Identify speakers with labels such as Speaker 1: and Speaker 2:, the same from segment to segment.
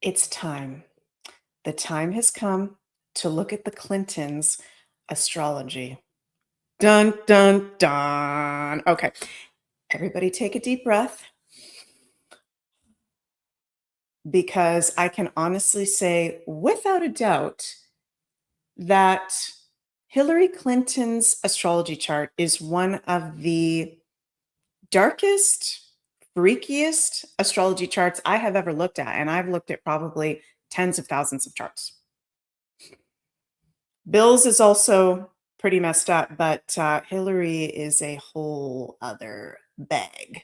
Speaker 1: It's time. The time has come to look at the Clintons' astrology. Dun, dun, dun. Okay, everybody take a deep breath because I can honestly say, without a doubt, that Hillary Clinton's astrology chart is one of the darkest, freakiest astrology charts I have ever looked at. And I've looked at probably tens of thousands of charts. Bill's is also pretty messed up, but Hillary is a whole other bag.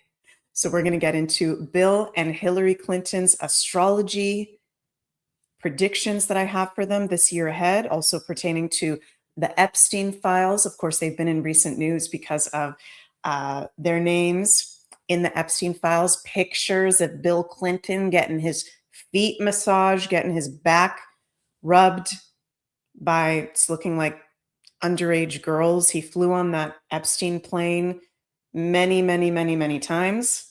Speaker 1: So we're going to get into Bill and Hillary Clinton's astrology predictions that I have for them this year ahead, also pertaining to the Epstein files. Of course, they've been in recent news because of their names in the Epstein files, pictures of Bill Clinton getting his feet massaged, getting his back rubbed by it's looking like underage girls. He flew on that Epstein plane many, many, many, many times.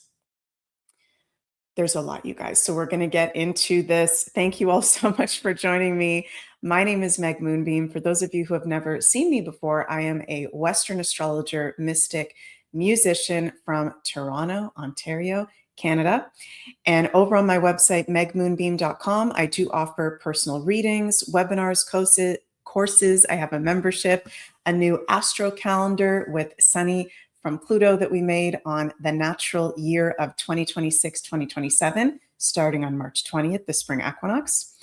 Speaker 1: There's a lot, you guys. So we're going to get into this. Thank you all so much for joining me. My name is Meg Moonbeam. For those of you who have never seen me before, I am a Western astrologer, mystic, musician from Toronto, Ontario, Canada. And over on my website, megmoonbeam.com, I do offer personal readings, webinars, courses. I have a membership, a new Astro calendar with Sunny from Pluto that we made on the natural year of 2026-2027, starting on March 20th, the spring equinox.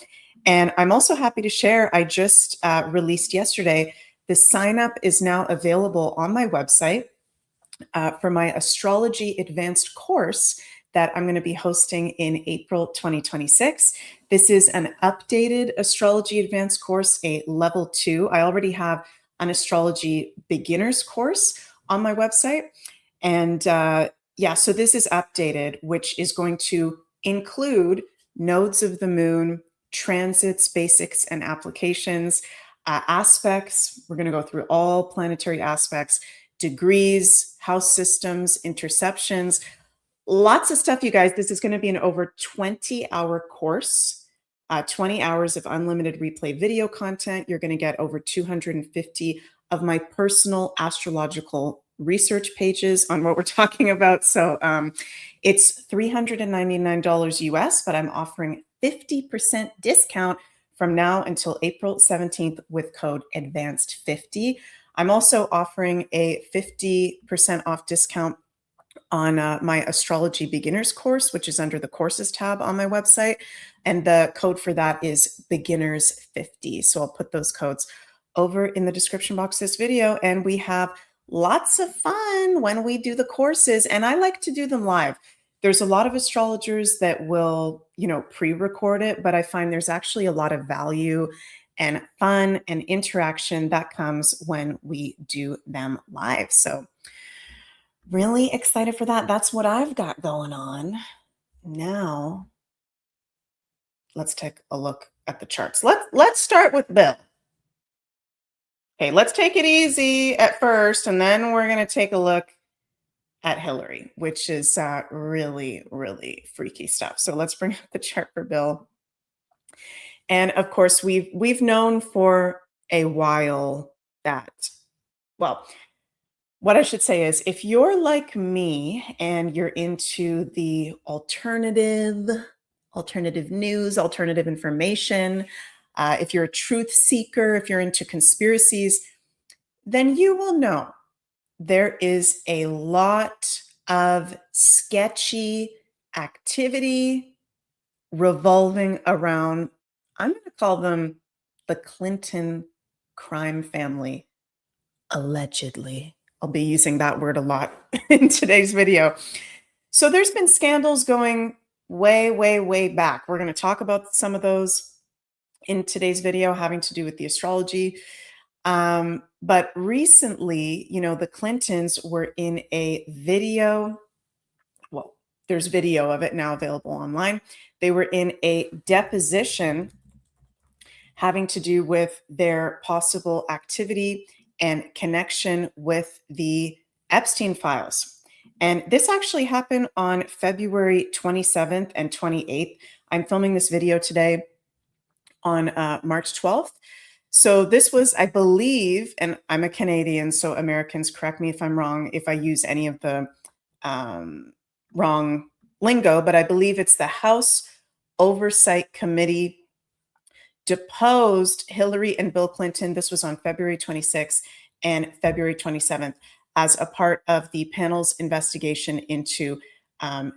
Speaker 1: And I'm also happy to share, I just released yesterday, the sign up is now available on my website for my astrology advanced course that I'm going to be hosting in April 2026. This is an updated astrology advanced course, a level 2. I already have an astrology beginners course on my website. And yeah, so this is updated, which is going to include nodes of the moon, transits, basics, and applications, aspects. We're going to go through all planetary aspects, degrees, house systems, interceptions, lots of stuff, you guys. This is going to be an over 20-hour course, 20 hours of unlimited replay video content. You're going to get over 250 of my personal astrological research pages on what we're talking about. So it's $399 US, but I'm offering 50% discount from now until April 17th with code ADVANCED50. I'm also offering a 50% off discount on my astrology beginners course, which is under the courses tab on my website. And the code for that is beginners50. So I'll put those codes over in the description box of this video. And we have lots of fun when we do the courses. And I like to do them live. There's a lot of astrologers that will, pre-record it, but I find there's actually a lot of value and fun and interaction that comes when we do them live. So really excited for that. That's what I've got going on. Now, let's take a look at the charts. Let's start with Bill. Okay, let's take it easy at first, and then we're going to take a look at Hillary, which is really, really freaky stuff. So let's bring up the chart for Bill. And of course, we've known for a while that, well, what I should say is if you're like me and you're into the alternative news, alternative information, if you're a truth seeker, if you're into conspiracies, then you will know there is a lot of sketchy activity revolving around, I'm going to call them the Clinton crime family, allegedly. I'll be using that word a lot in today's video. So there's been scandals going way, way, way back. We're going to talk about some of those in today's video having to do with the astrology. But recently, the Clintons were in a video. Well, there's video of it now available online. They were in a deposition having to do with their possible activity and connection with the Epstein files. And this actually happened on February 27th and 28th. I'm filming this video today on March 12th. So this was, I believe, and I'm a Canadian, so Americans, correct me if I'm wrong, if I use any of the um, wrong lingo, but I believe it's the House Oversight Committee deposed Hillary and Bill Clinton. This was on February 26th and February 27th as a part of the panel's investigation into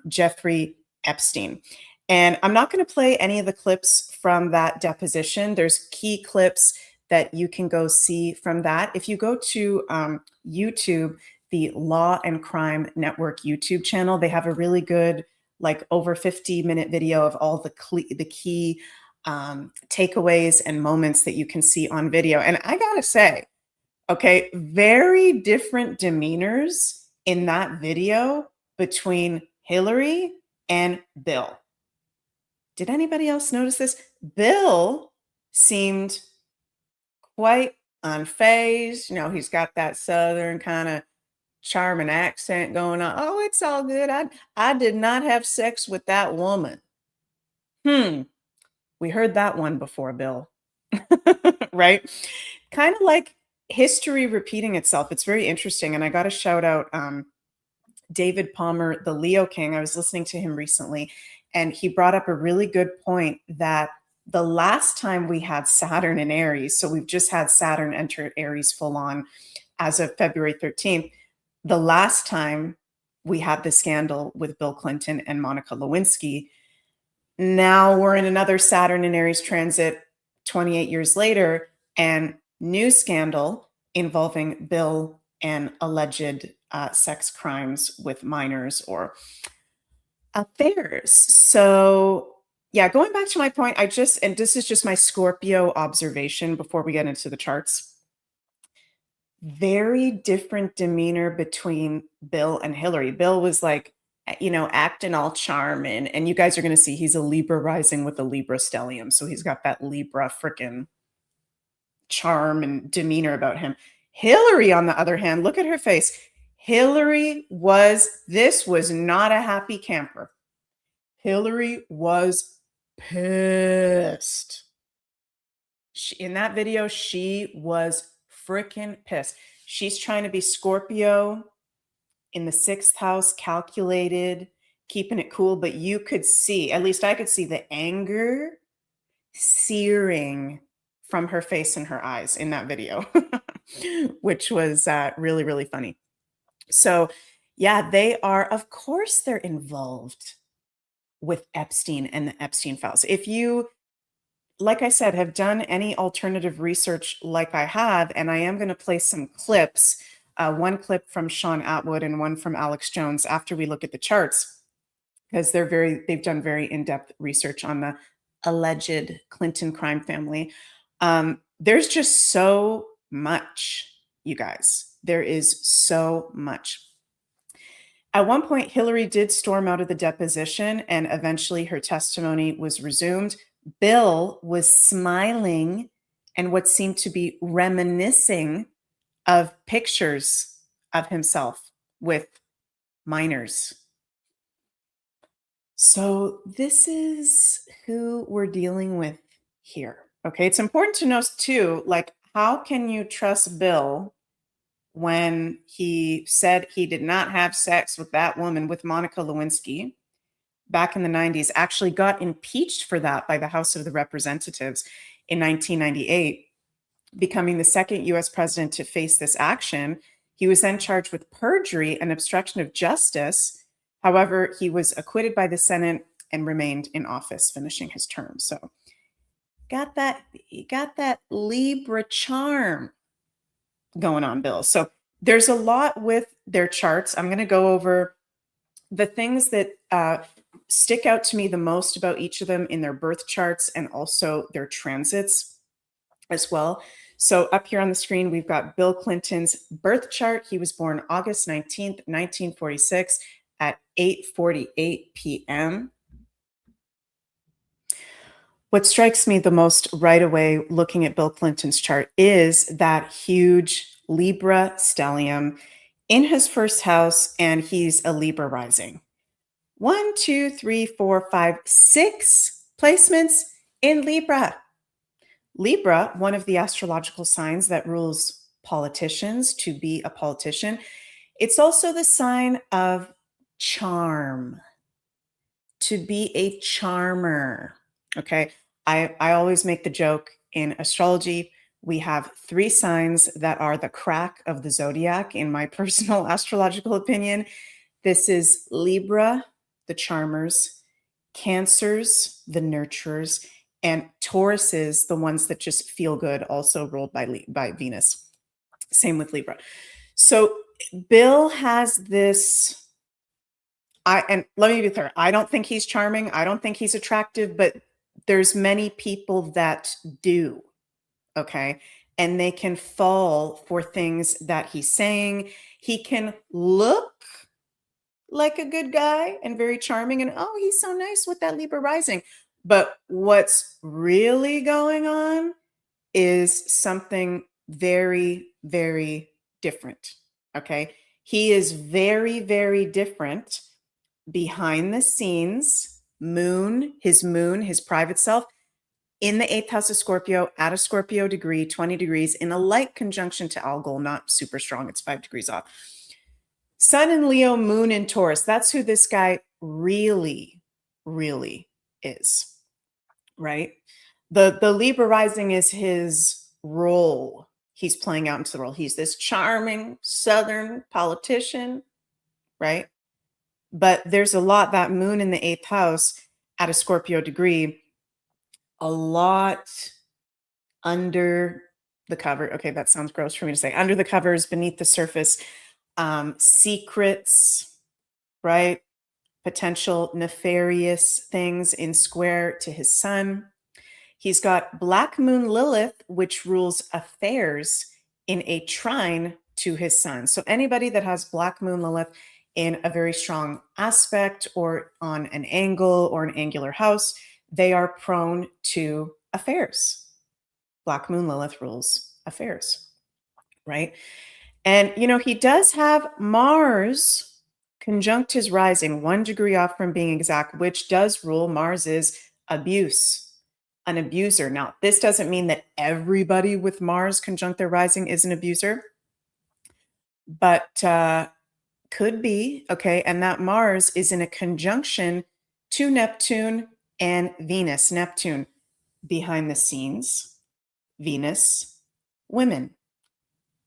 Speaker 1: Jeffrey Epstein. And I'm not going to play any of the clips from that deposition. There's key clips that you can go see from that. If you go to YouTube, the Law and Crime Network YouTube channel, they have a really good, like over 50-minute video of all the key takeaways and moments that you can see on video. And I gotta say, okay, very different demeanors in that video between Hillary and Bill. Did anybody else notice this? Bill seemed quite unfazed. You know, he's got that Southern kind of charming accent going on. Oh, it's all good. I did not have sex with that woman. We heard that one before, Bill. Right? Kind of like history repeating itself. It's very interesting. And I got to shout out David Palmer, the Leo King. I was listening to him recently, and he brought up a really good point that the last time we had Saturn in Aries, so we've just had Saturn enter Aries full on as of February 13th. The last time we had the scandal with Bill Clinton and Monica Lewinsky, now we're in another Saturn in Aries transit 28 years later, and new scandal involving Bill and alleged sex crimes with minors or affairs. So yeah, going back to my point, and this is just my Scorpio observation before we get into the charts. Very different demeanor between Bill and Hillary. Bill was like, acting all charming. And you guys are going to see he's a Libra rising with a Libra stellium. So he's got that Libra freaking charm and demeanor about him. Hillary, on the other hand, look at her face. This was not a happy camper. Hillary was pissed. In that video, she was freaking pissed. She's trying to be Scorpio in the 6th house, calculated, keeping it cool, but you could see, at least I could see, the anger searing from her face and her eyes in that video, which was really, really funny. So yeah, of course they're involved with Epstein and the Epstein files. If you, like I said, have done any alternative research like I have, and I am going to play some clips, one clip from Sean Atwood and one from Alex Jones after we look at the charts, because they've done very in-depth research on the alleged Clinton crime family. There's just so much, you guys. There is so much. At one point, Hillary did storm out of the deposition, and eventually her testimony was resumed. Bill was smiling and what seemed to be reminiscing of pictures of himself with minors. So this is who we're dealing with here. Okay, it's important to note too, like, how can you trust Bill when he said he did not have sex with that woman, with Monica Lewinsky, back in the 90s, actually got impeached for that by the House of the Representatives in 1998, becoming the second US president to face this action. He was then charged with perjury and obstruction of justice. However, he was acquitted by the Senate and remained in office, finishing his term. So he got that Libra charm going on, Bill. So there's a lot with their charts. I'm going to go over the things that stick out to me the most about each of them in their birth charts and also their transits as well. So up here on the screen, we've got Bill Clinton's birth chart. He was born August 19th, 1946 at 8:48 p.m. What strikes me the most right away looking at Bill Clinton's chart is that huge Libra stellium. in his first house, and he's a Libra rising. 1, 2, 3, 4, 5, 6 placements in Libra. Libra, one of the astrological signs that rules politicians to be a politician. It's also the sign of charm, to be a charmer. Okay. I always make the joke in astrology, we have 3 signs that are the crack of the zodiac, in my personal astrological opinion. This is Libra, the charmers, Cancers, the nurturers, and Tauruses, the ones that just feel good, also ruled by Venus. Same with Libra. So Bill has this. And let me be clear, I don't think he's charming. I don't think he's attractive, but there's many people that do. Okay. And they can fall for things that he's saying. He can look like a good guy and very charming, and oh, he's so nice with that Libra rising. But what's really going on is something very, very different. Okay. He is very, very different behind the scenes. Moon, his private self, in the 8th house of Scorpio, at a Scorpio degree, 20 degrees, in a light conjunction to Algol, not super strong. It's 5 degrees off. Sun in Leo, Moon in Taurus. That's who this guy really, really is, right? The Libra rising is his role. He's playing out into the role. He's this charming Southern politician, right? But there's a lot, that Moon in the 8th house at a Scorpio degree, a lot under the cover. Okay, that sounds gross for me to say. Under the covers, beneath the surface, secrets, right? Potential nefarious things in square to his sun. He's got Black Moon Lilith, which rules affairs, in a trine to his sun. So anybody that has Black Moon Lilith in a very strong aspect or on an angle or an angular house, they are prone to affairs. Black Moon Lilith rules affairs, right? And, he does have Mars conjunct his rising, 1 degree off from being exact, which does rule. Mars is abuse, an abuser. Now, this doesn't mean that everybody with Mars conjunct their rising is an abuser, but could be. Okay. And that Mars is in a conjunction to Neptune and Venus. Neptune, behind the scenes, Venus, women.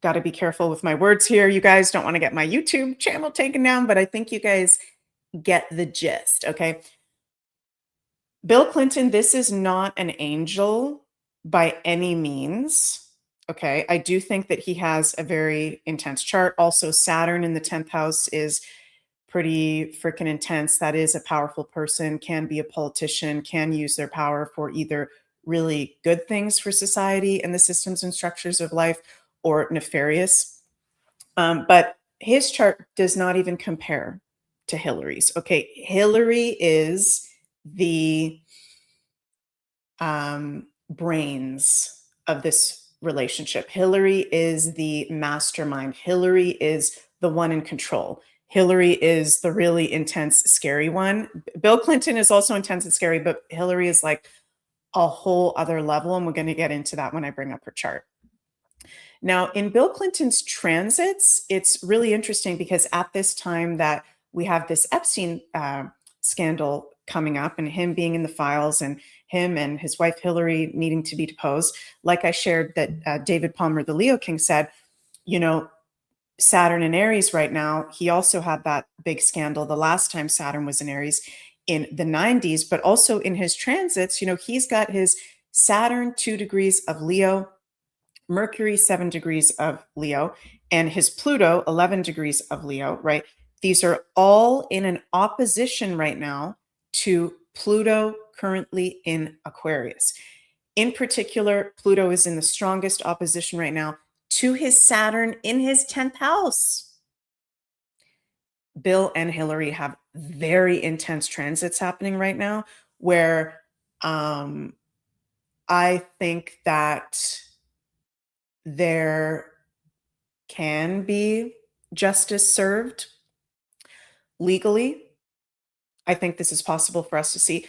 Speaker 1: Got to be careful with my words here. You guys don't want to get my YouTube channel taken down, but I think you guys get the gist. Okay. Bill Clinton, this is not an angel by any means. Okay. I do think that he has a very intense chart. Also, Saturn in the 10th house is pretty freaking intense. That is a powerful person, can be a politician, can use their power for either really good things for society and the systems and structures of life, or nefarious. But his chart does not even compare to Hillary's. Okay, Hillary is the brains of this relationship. Hillary is the mastermind. Hillary is the one in control. Hillary is the really intense, scary one. Bill Clinton is also intense and scary, but Hillary is like a whole other level. And we're going to get into that when I bring up her chart. Now, in Bill Clinton's transits, it's really interesting because at this time that we have this Epstein scandal coming up, and him being in the files, and him and his wife Hillary needing to be deposed, like I shared that David Palmer, the Leo King, said, Saturn in Aries right now, he also had that big scandal the last time Saturn was in Aries in the 90s, but also in his transits, he's got his Saturn 2 degrees of Leo, Mercury 7 degrees of Leo, and his Pluto 11 degrees of Leo, right? These are all in an opposition right now to Pluto currently in Aquarius. In particular, Pluto is in the strongest opposition right now to his Saturn in his 10th house. Bill and Hillary have very intense transits happening right now, where I think that there can be justice served legally. I think this is possible for us to see.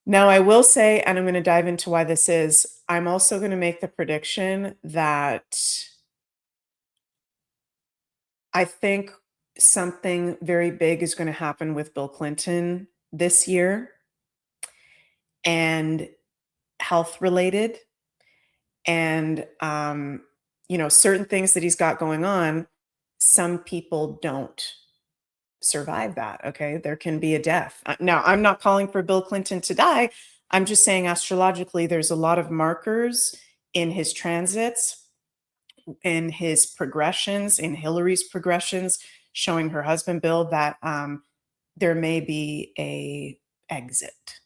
Speaker 1: Now, I will say, and I'm going to dive into why this is, I'm also going to make the prediction that I think something very big is going to happen with Bill Clinton this year and health related. And, certain things that he's got going on, some people don't survive that. Okay. There can be a death. Now, I'm not calling for Bill Clinton to die. I'm just saying astrologically, there's a lot of markers in his transits, in his progressions, in Hillary's progressions, showing her husband Bill that there may be a exit.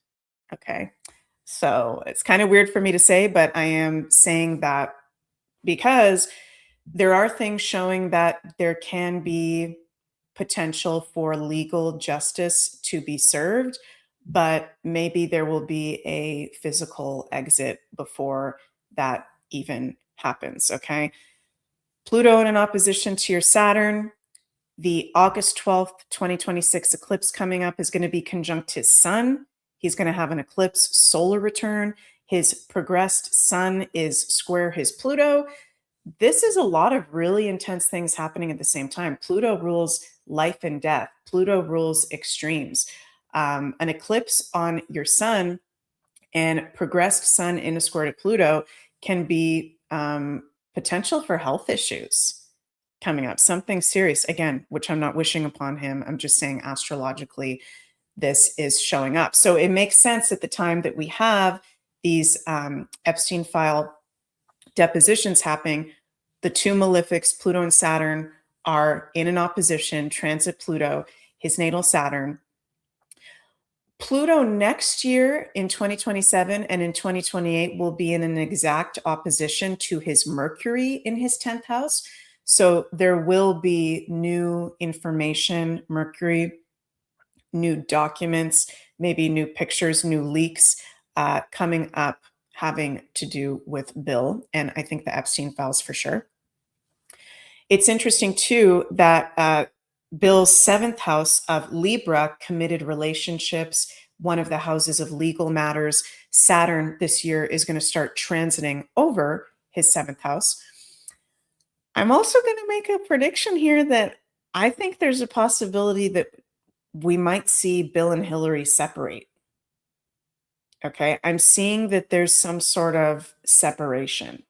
Speaker 1: Okay. So it's kind of weird for me to say, but I am saying that because there are things showing that there can be potential for legal justice to be served, but maybe there will be a physical exit before that even happens. Okay. Pluto in an opposition to your Saturn. The August 12th, 2026 eclipse coming up is going to be conjunct his sun. He's going to have an eclipse solar return. His progressed sun is square his Pluto. This is a lot of really intense things happening at the same time. Pluto rules life and death. Pluto rules extremes. An eclipse on your sun and progressed sun in a square to Pluto can be potential for health issues coming up, something serious, again, which I'm not wishing upon him. I'm just saying astrologically, this is showing up. So it makes sense at the time that we have these Epstein file depositions happening. The two malefics, Pluto and Saturn, are in an opposition, transit Pluto, his natal Saturn. Pluto next year in 2027 and in 2028 will be in an exact opposition to his Mercury in his 10th house. So there will be new information, Mercury, new documents, maybe new pictures, new leaks coming up having to do with Bill. And I think the Epstein files for sure. It's interesting too that Bill's 7th house of Libra, committed relationships, one of the houses of legal matters. Saturn this year is going to start transiting over his 7th house. I'm also going to make a prediction here that I think there's a possibility that we might see Bill and Hillary separate. Okay. I'm seeing that there's some sort of separation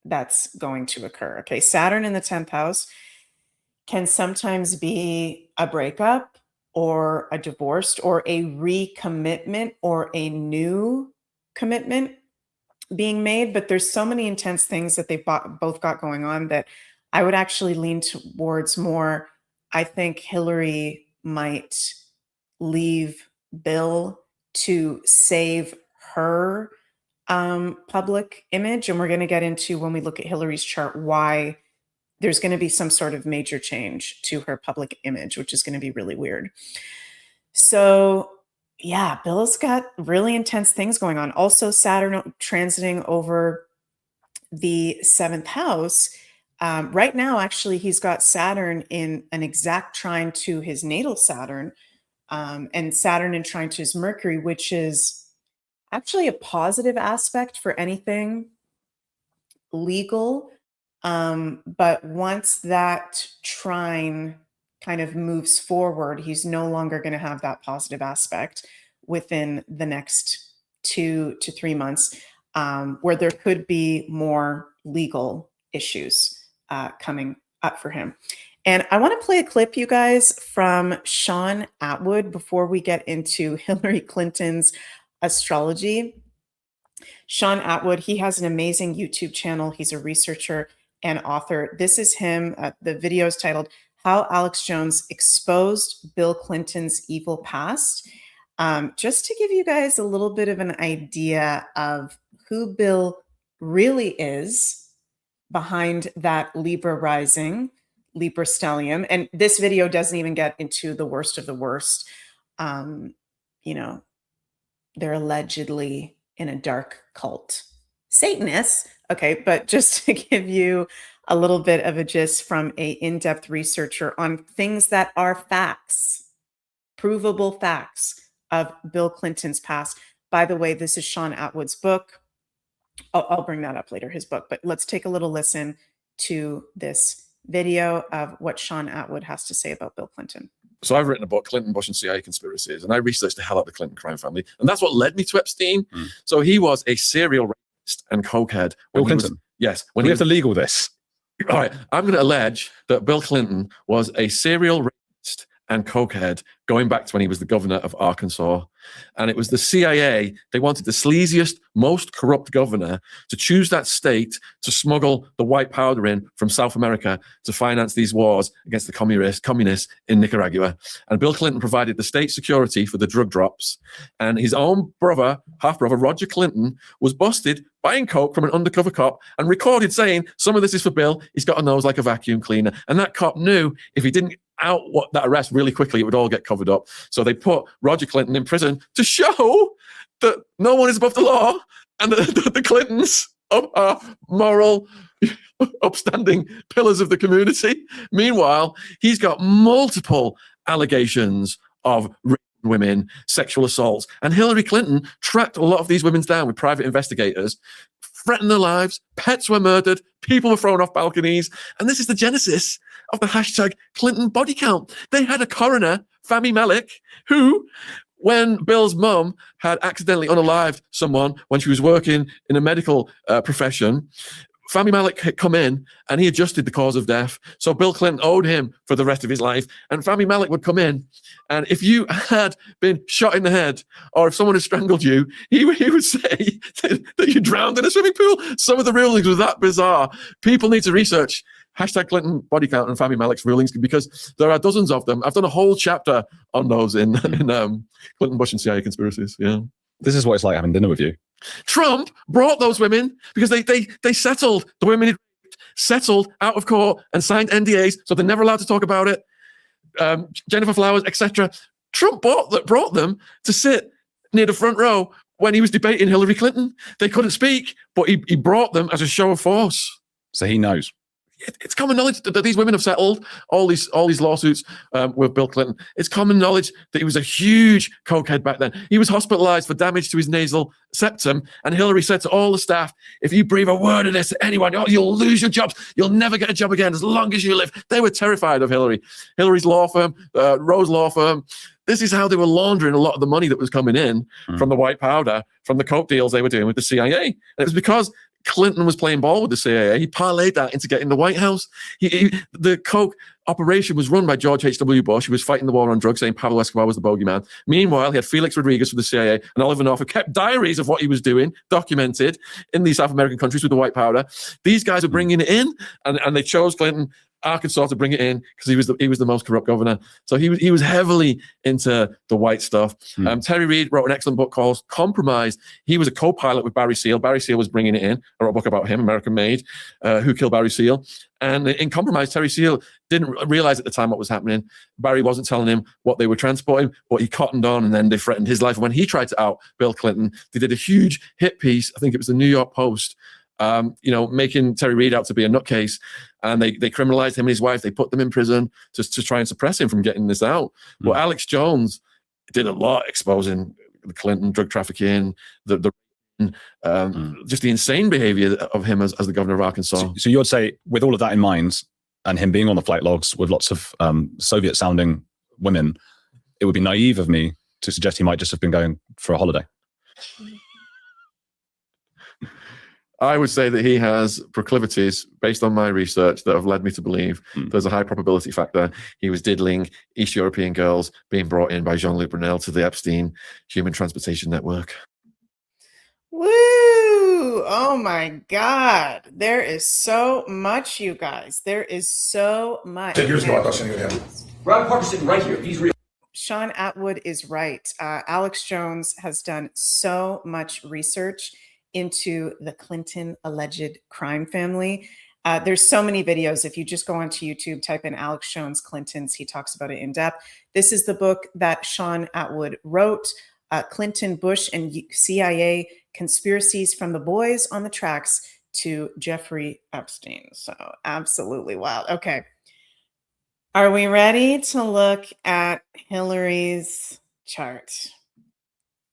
Speaker 1: that's going to occur. Okay. Saturn in the 10th house can sometimes be a breakup or a divorce or a recommitment or a new commitment being made. But there's so many intense things that they've both got going on that I would actually lean towards more. I think Hillary might leave Bill to save her public image. And we're going to get into, when we look at Hillary's chart, why there's going to be some sort of major change to her public image, which is going to be really weird. So, yeah, Bill's got really intense things going on. Also, Saturn transiting over the 7th house. Right now, actually, he's got Saturn in an exact trine to his natal Saturn, and Saturn in trine to his Mercury, which is actually a positive aspect for anything legal. But once that trine kind of moves forward, he's no longer going to have that positive aspect within the next 2 to 3 months, where there could be more legal issues coming up for him. And I want to play a clip, you guys, from Sean Atwood before we get into Hillary Clinton's astrology. Sean Atwood, he has an amazing YouTube channel. He's a researcher and author. This is him. The video is titled How Alex Jones Exposed Bill Clinton's Evil Past. Just to give you guys a little bit of an idea of who Bill really is behind that Libra rising, Libra stellium. And this video doesn't even get into the worst of the worst. They're allegedly in a dark cult Satanists. Okay, but just to give you a little bit of a gist from a in-depth researcher on things that are facts, provable facts of Bill Clinton's past. By the way, this is Sean Atwood's book. I'll bring that up later, his book, but let's take a little listen to this video of what Sean Atwood has to say about Bill Clinton.
Speaker 2: So I've written a book, Clinton, Bush, and CIA Conspiracies, and I researched the hell out of the Clinton crime family, and that's what led me to Epstein. So he was a serial rapist and cokehead.
Speaker 3: Bill Clinton?
Speaker 2: Yes.
Speaker 3: We have to legal this.
Speaker 2: All right. I'm going to allege that Bill Clinton was a serial rapist and cokehead going back to when he was the governor of Arkansas. And it was the CIA. They wanted the sleaziest, most corrupt governor to choose that state to smuggle the white powder in from South America to finance these wars against the communists in Nicaragua. And Bill Clinton provided the state security for the drug drops. And his own brother, half-brother, Roger Clinton, was busted buying coke from an undercover cop and recorded saying, some of this is for Bill. He's got a nose like a vacuum cleaner. And that cop knew if he didn't out that arrest really quickly, it would all get covered up. So they put Roger Clinton in prison to show that no one is above the law and the Clintons are moral, upstanding pillars of the community. Meanwhile, he's got multiple allegations of women, sexual assaults. And Hillary Clinton tracked a lot of these women down with private investigators, threatened their lives, pets were murdered, people were thrown off balconies. And this is the genesis of the hashtag Clinton body count. They had a coroner, Fahmy Malek, who, when Bill's mum had accidentally unalived someone when she was working in a medical profession, Fahmy Malek had come in and he adjusted the cause of death. So Bill Clinton owed him for the rest of his life. And Fahmy Malek would come in. And if you had been shot in the head or if someone had strangled you, he would say that you drowned in a swimming pool. Some of the rulings were that bizarre. People need to research hashtag Clinton body count and Fahmy Malek's rulings because there are dozens of them. I've done a whole chapter on those in Clinton, Bush, and CIA Conspiracies. Yeah.
Speaker 3: This is what it's like having dinner with you.
Speaker 2: Trump brought those women because they settled, the women he'd raped, settled out of court and signed NDAs, so they're never allowed to talk about it. Jennifer Flowers, etc. Trump brought them to sit near the front row when he was debating Hillary Clinton. They couldn't speak, but he brought them as a show of force.
Speaker 3: So he knows.
Speaker 2: It's common knowledge that these women have settled all these lawsuits with Bill Clinton. It's common knowledge that he was a huge cokehead back then. He was hospitalized for damage to his nasal septum, and Hillary said to all the staff, if you breathe a word of this to anyone, you'll lose your jobs. You'll never get a job again as long as you live. They were terrified of Hillary. Hillary's law firm, Rose Law Firm. This is how they were laundering a lot of the money that was coming in from the white powder, from the coke deals they were doing with the CIA. And it was because Clinton was playing ball with the CIA. He parlayed that into getting the White House. The coke operation was run by George H.W. Bush, who was fighting the war on drugs, saying Pablo Escobar was the bogeyman. Meanwhile, he had Felix Rodriguez for the CIA and Oliver North, who kept diaries of what he was doing, documented in these South American countries with the white powder. These guys were bringing it in, and they chose Clinton, Arkansas, to bring it in because he was the most corrupt governor. So he was heavily into the white stuff. Terry Reid wrote an excellent book called Compromised. He was a co-pilot with Barry Seal. Barry Seal was bringing it in. I wrote a book about him, American Made, Who Killed Barry Seal. And in Compromise, Terry Seal didn't realize at the time what was happening. Barry wasn't telling him what they were transporting, but he cottoned on, and then they threatened his life. And when he tried to out Bill Clinton, they did a huge hit piece. I think it was the New York Post, making Terry Reid out to be a nutcase. And they criminalized him and his wife. They put them in prison to try and suppress him from getting this out. Well, Alex Jones did a lot exposing the Clinton drug trafficking, just the insane behavior of him as the governor of Arkansas.
Speaker 3: So you would say, with all of that in mind, and him being on the flight logs with lots of Soviet-sounding women, it would be naive of me to suggest he might just have been going for a holiday.
Speaker 2: I would say that he has proclivities, based on my research, that have led me to believe there's a high probability factor he was diddling East European girls being brought in by Jean-Luc Brunel to the Epstein Human Transportation Network.
Speaker 1: Woo! Oh my God. There is so much, you guys. There is so much.
Speaker 4: 10 years ago, I thought she knew him.
Speaker 5: Rob Parker's sitting right here. He's real.
Speaker 1: Sean Atwood is right. Alex Jones has done so much research into the Clinton alleged crime family. There's so many videos. If you just go onto YouTube, type in Alex Jones Clintons, he talks about it in depth. This is the book that Sean Atwood wrote. Clinton, Bush, and CIA conspiracies from the boys on the tracks to Jeffrey Epstein. So absolutely wild. Okay. Are we ready to look at Hillary's chart?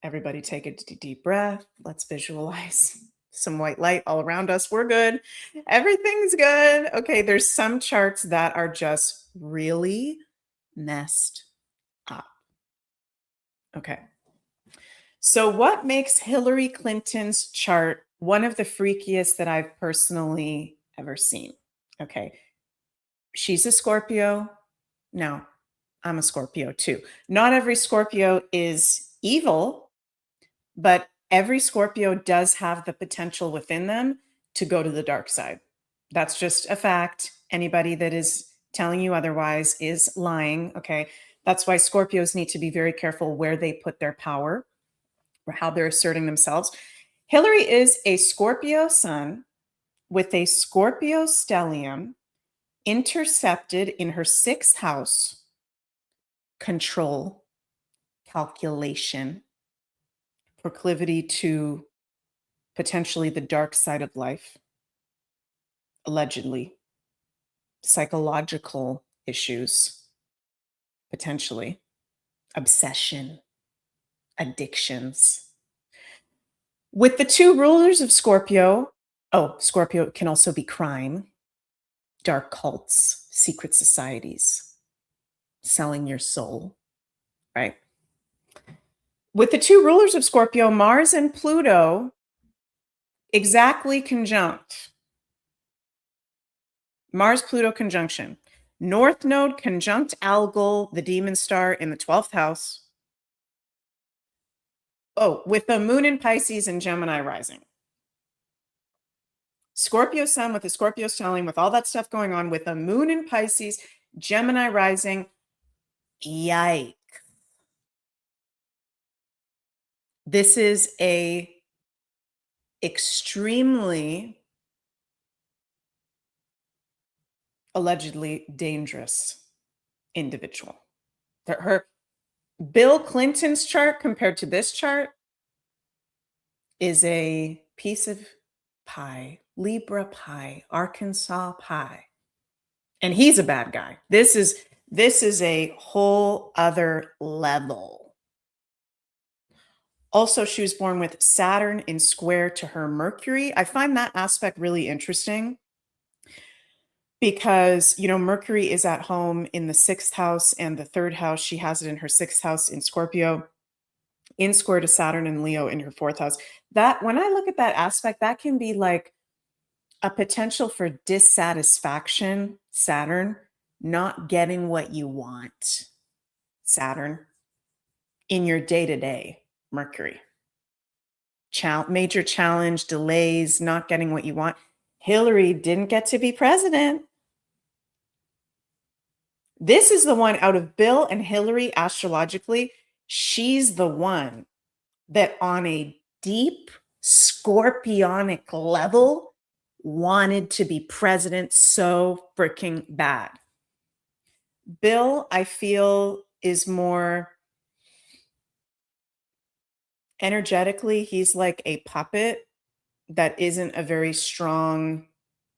Speaker 1: Everybody take a deep breath. Let's visualize some white light all around us. We're good. Everything's good. Okay, there's some charts that are just really messed up. Okay. So what makes Hillary Clinton's chart one of the freakiest that I've personally ever seen? Okay. She's a Scorpio. No, I'm a Scorpio too. Not every Scorpio is evil, but every Scorpio does have the potential within them to go to the dark side. That's just a fact. Anybody that is telling you otherwise is lying. Okay. That's why Scorpios need to be very careful where they put their power or how they're asserting themselves. Hillary is a Scorpio sun with a Scorpio stellium intercepted in her 6th house, control, calculation, proclivity to potentially the dark side of life, allegedly, psychological issues, potentially, obsession, addictions. With the 2 rulers of Scorpio, Scorpio can also be crime, dark cults, secret societies, selling your soul, right? With the 2 rulers of Scorpio, Mars and Pluto exactly conjunct. Mars-Pluto conjunction. North Node conjunct Algol, the demon star, in the 12th house. Oh, with the moon in Pisces and Gemini rising. Scorpio sun with the Scorpio stellium, with all that stuff going on, with the moon in Pisces, Gemini rising. Yikes. This is a extremely allegedly dangerous individual. Her Bill Clinton's chart compared to this chart is a piece of pie, Libra pie, Arkansas pie. And he's a bad guy. This is a whole other level. Also, she was born with Saturn in square to her Mercury. I find that aspect really interesting because, Mercury is at home in the 6th house and the 3rd house. She has it in her 6th house in Scorpio, in square to Saturn and Leo in her 4th house. That, when I look at that aspect, that can be like a potential for dissatisfaction, Saturn, not getting what you want, Saturn, in your day-to-day, Mercury. Major challenge, delays, not getting what you want. Hillary didn't get to be president. This is the one out of Bill and Hillary astrologically. She's the one that on a deep scorpionic level wanted to be president so freaking bad. Bill, I feel, is more energetically, he's like a puppet that isn't a very strong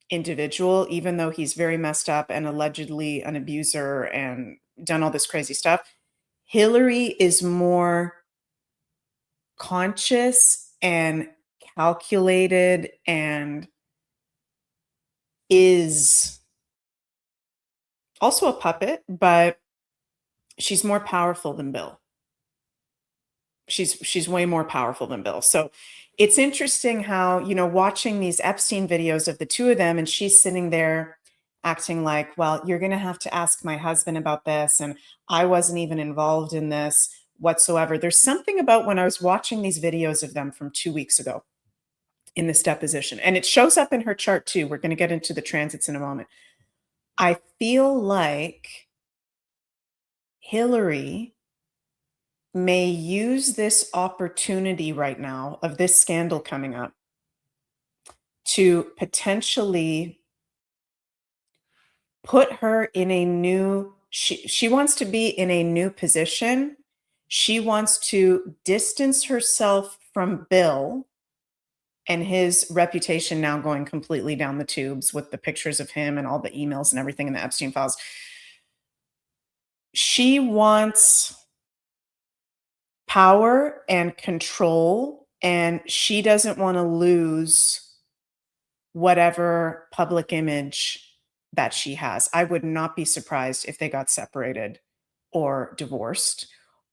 Speaker 1: individual, even though he's very messed up and allegedly an abuser and done all this crazy stuff. Hillary is more conscious and calculated and is also a puppet, but she's more powerful than Bill. She's way more powerful than Bill. So it's interesting how, watching these Epstein videos of the 2 of them, and she's sitting there acting like, well, you're going to have to ask my husband about this. And I wasn't even involved in this whatsoever. There's something about when I was watching these videos of them from 2 weeks ago in this deposition, and it shows up in her chart too. We're going to get into the transits in a moment. I feel like Hillary may use this opportunity right now of this scandal coming up to potentially put her in a new, she wants to be in a new position. She wants to distance herself from Bill and his reputation now going completely down the tubes with the pictures of him and all the emails and everything in the Epstein files. She wants power and control, and she doesn't want to lose whatever public image that she has. I would not be surprised if they got separated or divorced,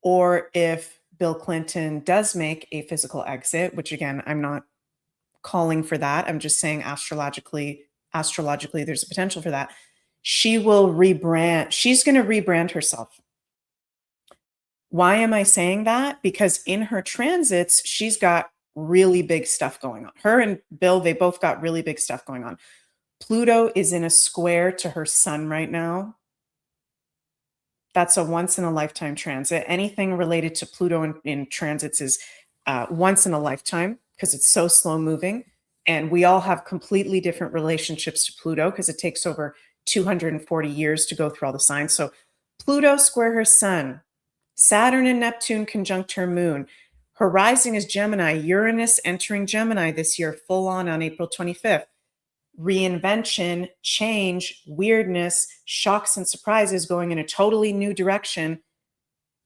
Speaker 1: or if Bill Clinton does make a physical exit, which again, I'm not calling for that. I'm just saying astrologically, there's a potential for that. She will rebrand. She's going to rebrand herself. Why am I saying that? Because in her transits, she's got really big stuff going on. Her and Bill, they both got really big stuff going on. Pluto is in a square to her sun right now. That's a once in a lifetime transit. Anything related to Pluto in transits is once in a lifetime because it's so slow moving. And we all have completely different relationships to Pluto because it takes over 240 years to go through all the signs. So Pluto square her sun, Saturn and Neptune conjunct her moon. Her rising is Gemini, Uranus entering Gemini this year, full on April 25th. Reinvention, change, weirdness, shocks and surprises going in a totally new direction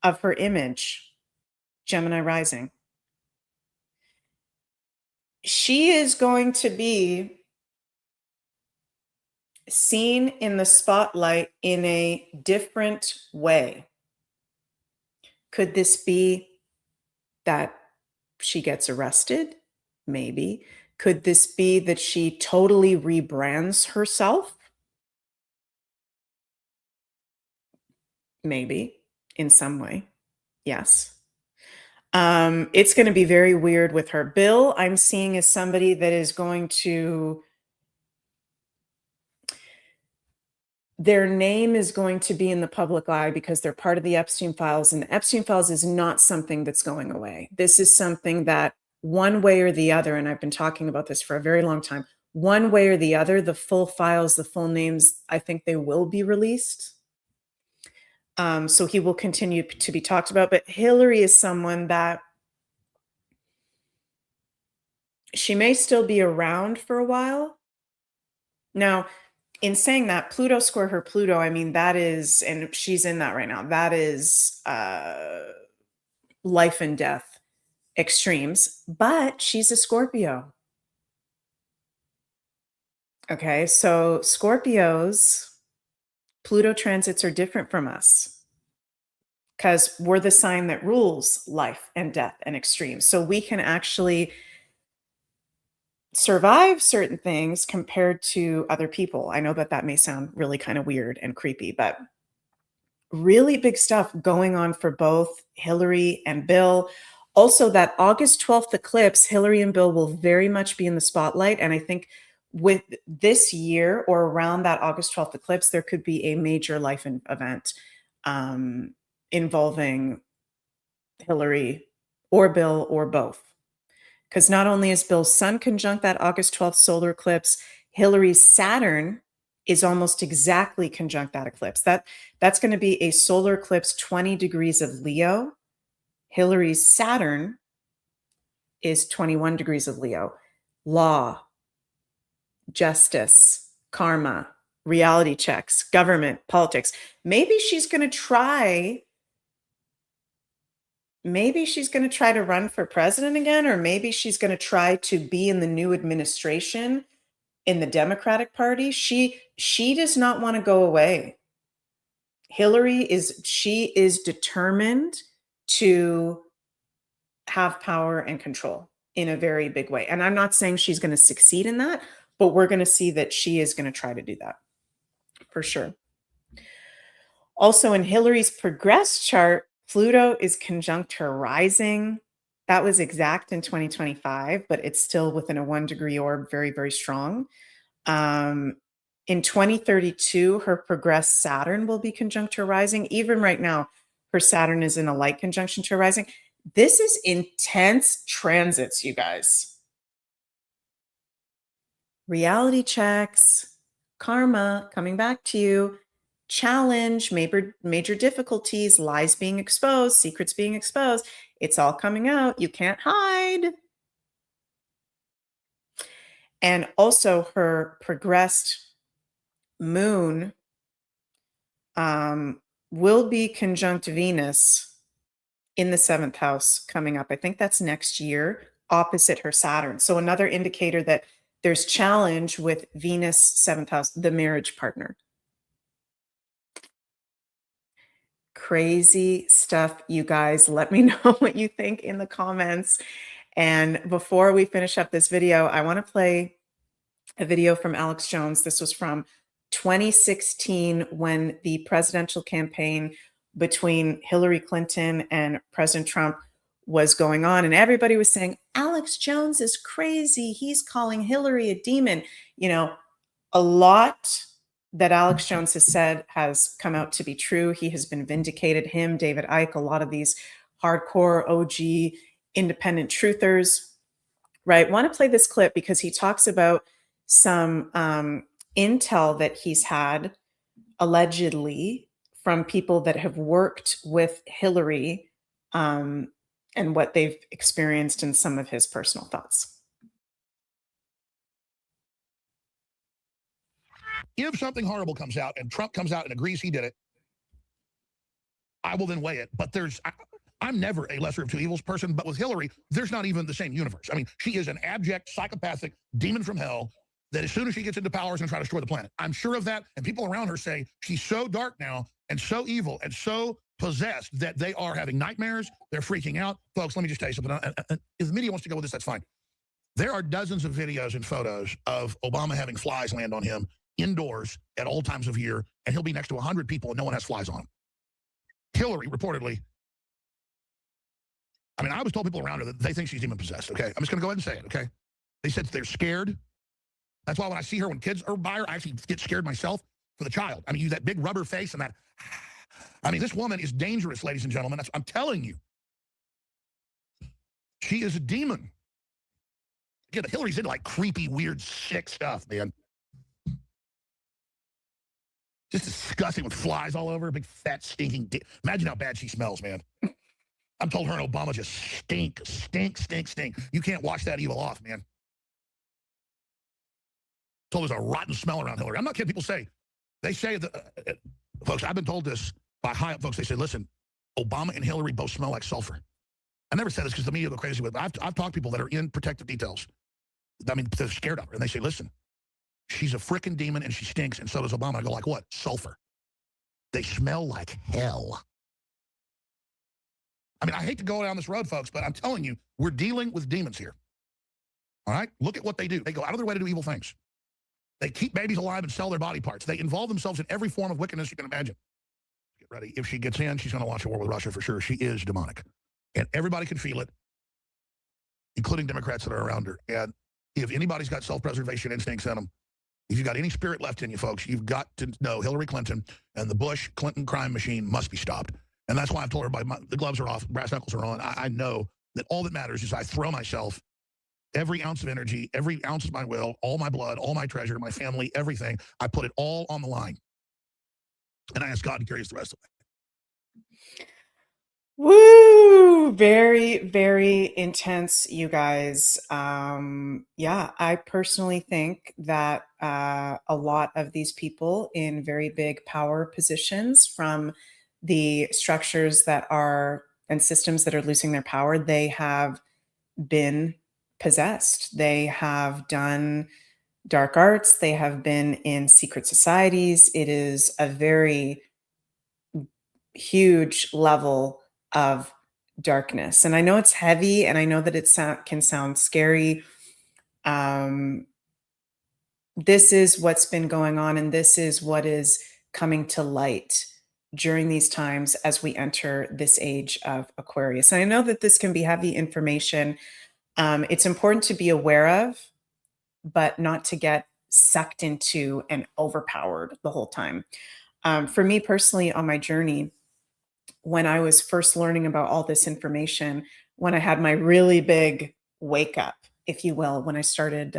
Speaker 1: of her image. Gemini rising. She is going to be seen in the spotlight in a different way. Could this be that she gets arrested? Maybe. Could this be that she totally rebrands herself? Maybe, in some way. Yes. It's going to be very weird with her. Bill, I'm seeing as somebody that is going to, their name is going to be in the public eye because they're part of the Epstein files, and the Epstein files is not something that's going away. This is something that one way or the other, and I've been talking about this for a very long time, one way or the other, the full files, the full names, I think they will be released. So he will continue to be talked about. But Hillary is someone that she may still be around for a while. Now, in saying that, Pluto square her Pluto, I mean, that is, and she's in that right now, that is life and death extremes, but she's a Scorpio. Okay, so Scorpios, Pluto transits are different from us because we're the sign that rules life and death and extremes. So we can actually survive certain things compared to other people. I know that that may sound really kind of weird and creepy, but really big stuff going on for both Hillary and Bill. Also, that August 12th eclipse, Hillary and Bill will very much be in the spotlight. And I think with this year or around that August 12th eclipse, there could be a major life event involving Hillary or Bill or both. Because not only is Bill's sun conjunct that August 12th solar eclipse, Hillary's Saturn is almost exactly conjunct that eclipse. That's going to be a solar eclipse 20 degrees of Leo. Hillary's Saturn is 21 degrees of Leo. Law, justice, karma, reality checks, government, politics. Maybe she's going to try to run for president again, or maybe she's going to try to be in the new administration in the Democratic Party. She does not want to go away. Hillary is determined to have power and control in a very big way. And I'm not saying she's going to succeed in that, but we're going to see that she is going to try to do that for sure. Also in Hillary's progress chart, Pluto is conjunct her rising. That was exact in 2025, but it's still within a 1 degree orb, very, very strong. In 2032, her progressed Saturn will be conjunct her rising. Even right now, her Saturn is in a light conjunction to her rising. This is intense transits, you guys. Reality checks, karma coming back to you. challenge, major difficulties, lies being exposed, secrets being exposed. It's all coming out. You can't hide. And also her progressed moon will be conjunct Venus in the 7th house coming up. I think that's next year, opposite her Saturn. So another indicator that there's challenge with Venus 7th house, the marriage partner. Crazy stuff, you guys. Let me know what you think in the comments. And before we finish up this video, I want to play a video from Alex Jones. This was from 2016 when the presidential campaign between Hillary Clinton and President Trump was going on. And everybody was saying, Alex Jones is crazy. He's calling Hillary a demon. You know, a lot that Alex Jones has said has come out to be true. He has been vindicated. Him, David Icke, a lot of these hardcore OG independent truthers, right? Want to play this clip because he talks about some intel that he's had allegedly from people that have worked with Hillary and what they've experienced and some of his personal thoughts.
Speaker 4: If something horrible comes out and Trump comes out and agrees he did it, I will then weigh it. But I'm never a lesser of two evils person, but with Hillary, there's not even the same universe. I mean, she is an abject, psychopathic demon from hell that as soon as she gets into power is going to try to destroy the planet. I'm sure of that. And people around her say she's so dark now and so evil and so possessed that they are having nightmares. They're freaking out. Folks, let me just tell you something. If the media wants to go with this, that's fine. There are dozens of videos and photos of Obama having flies land on him indoors at all times of year, and he'll be next to 100 people and no one has flies on him. Hillary, reportedly, I mean, I was told people around her that they think she's demon possessed, okay? I'm just going to go ahead and say it, okay? They said they're scared. That's why when I see her, when kids are by her, I actually get scared myself for the child. I mean, you that big rubber face and that. I mean, this woman is dangerous, ladies and gentlemen. I'm telling you. She is a demon. Yeah, but Hillary's into like creepy, weird, sick stuff, man. Just disgusting with flies all over, big, fat, stinking. Imagine how bad she smells, man. I'm told her and Obama just stink. You can't wash that evil off, man. Told there's a rotten smell around Hillary. I'm not kidding. People say, they say that, folks, I've been told this by high up folks. They say, listen, Obama and Hillary both smell like sulfur. I never said this because the media go crazy with it. I've talked to people that are in protective details. I mean, they're scared of her. And they say, listen, she's a freaking demon and she stinks, and so does Obama. I go, like what? Sulfur. They smell like hell. I mean, I hate to go down this road, folks, but I'm telling you, we're dealing with demons here. All right? Look at what they do. They go out of their way to do evil things. They keep babies alive and sell their body parts. They involve themselves in every form of wickedness you can imagine. Get ready. If she gets in, she's going to launch a war with Russia for sure. She is demonic. And everybody can feel it, including Democrats that are around her. And if anybody's got self-preservation instincts in them, if you've got any spirit left in you, folks, you've got to know Hillary Clinton and the Bush-Clinton crime machine must be stopped. And that's why I've told everybody, the gloves are off, brass knuckles are on. I know that all that matters is I throw myself, every ounce of energy, every ounce of my will, all my blood, all my treasure, my family, everything. I put it all on the line. And I ask God to carry us the rest of it.
Speaker 1: Woo! Very, very intense, you guys. Yeah, I personally think that a lot of these people in very big power positions from the structures that are and systems that are losing their power, they have been possessed. They have done dark arts. They have been in secret societies. It is a very huge level of darkness. And I know it's heavy and I know that it can sound scary. This is what's been going on, and this is what is coming to light during these times as we enter this age of Aquarius. And I know that this can be heavy information. It's important to be aware of, but not to get sucked into and overpowered the whole time. For me personally, on my journey, when I was first learning about all this information, when I had my really big wake up, if you will, when I started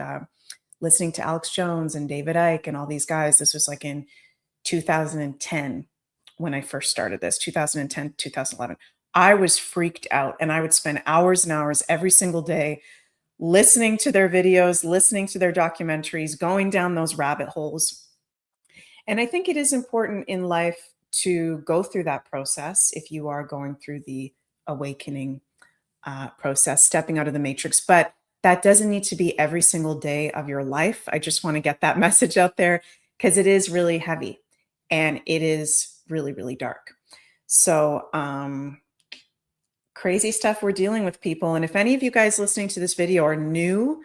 Speaker 1: listening to Alex Jones and David Icke and all these guys, this was like in 2010 when I first started this, 2010, 2011. I was freaked out, and I would spend hours and hours every single day listening to their videos, listening to their documentaries, going down those rabbit holes. And I think it is important in life to go through that process if you are going through the awakening process, stepping out of the matrix. But that doesn't need to be every single day of your life. I just want to get that message out there because it is really heavy and it is really, really dark. So crazy stuff we're dealing with, people. And if any of you guys listening to this video are new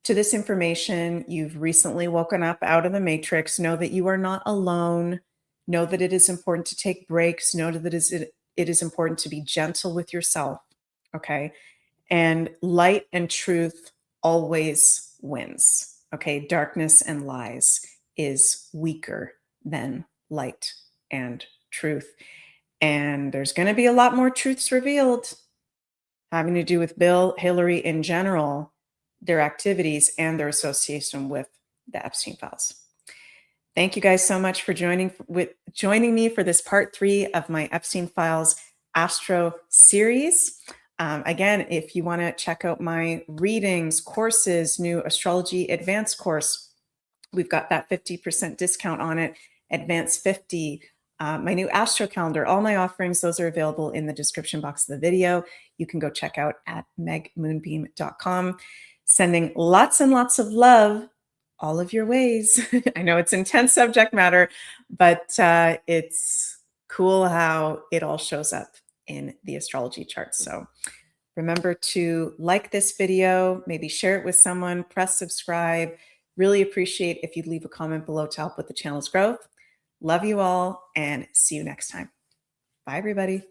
Speaker 1: to this information, you've recently woken up out of the matrix, know that you are not alone. Know that it is important to take breaks. Know that it is important to be gentle with yourself. Okay. And light and truth always wins. Okay. Darkness and lies is weaker than light and truth. And there's going to be a lot more truths revealed having to do with Bill, Hillary in general, their activities, and their association with the Epstein files. Thank you guys so much for joining me for this part 3 of my Epstein Files Astro series. Again, if you want to check out my readings, courses, new astrology advanced course, we've got that 50% discount on it, advanced 50. My new Astro calendar, all my offerings, those are available in the description box of the video. You can go check out at megmoonbeam.com. Sending lots and lots of love all of your ways. I know it's intense subject matter, but it's cool how it all shows up in the astrology chart. So remember to like this video, maybe share it with someone, press subscribe. Really appreciate if you'd leave a comment below to help with the channel's growth. Love you all and see you next time. Bye, everybody.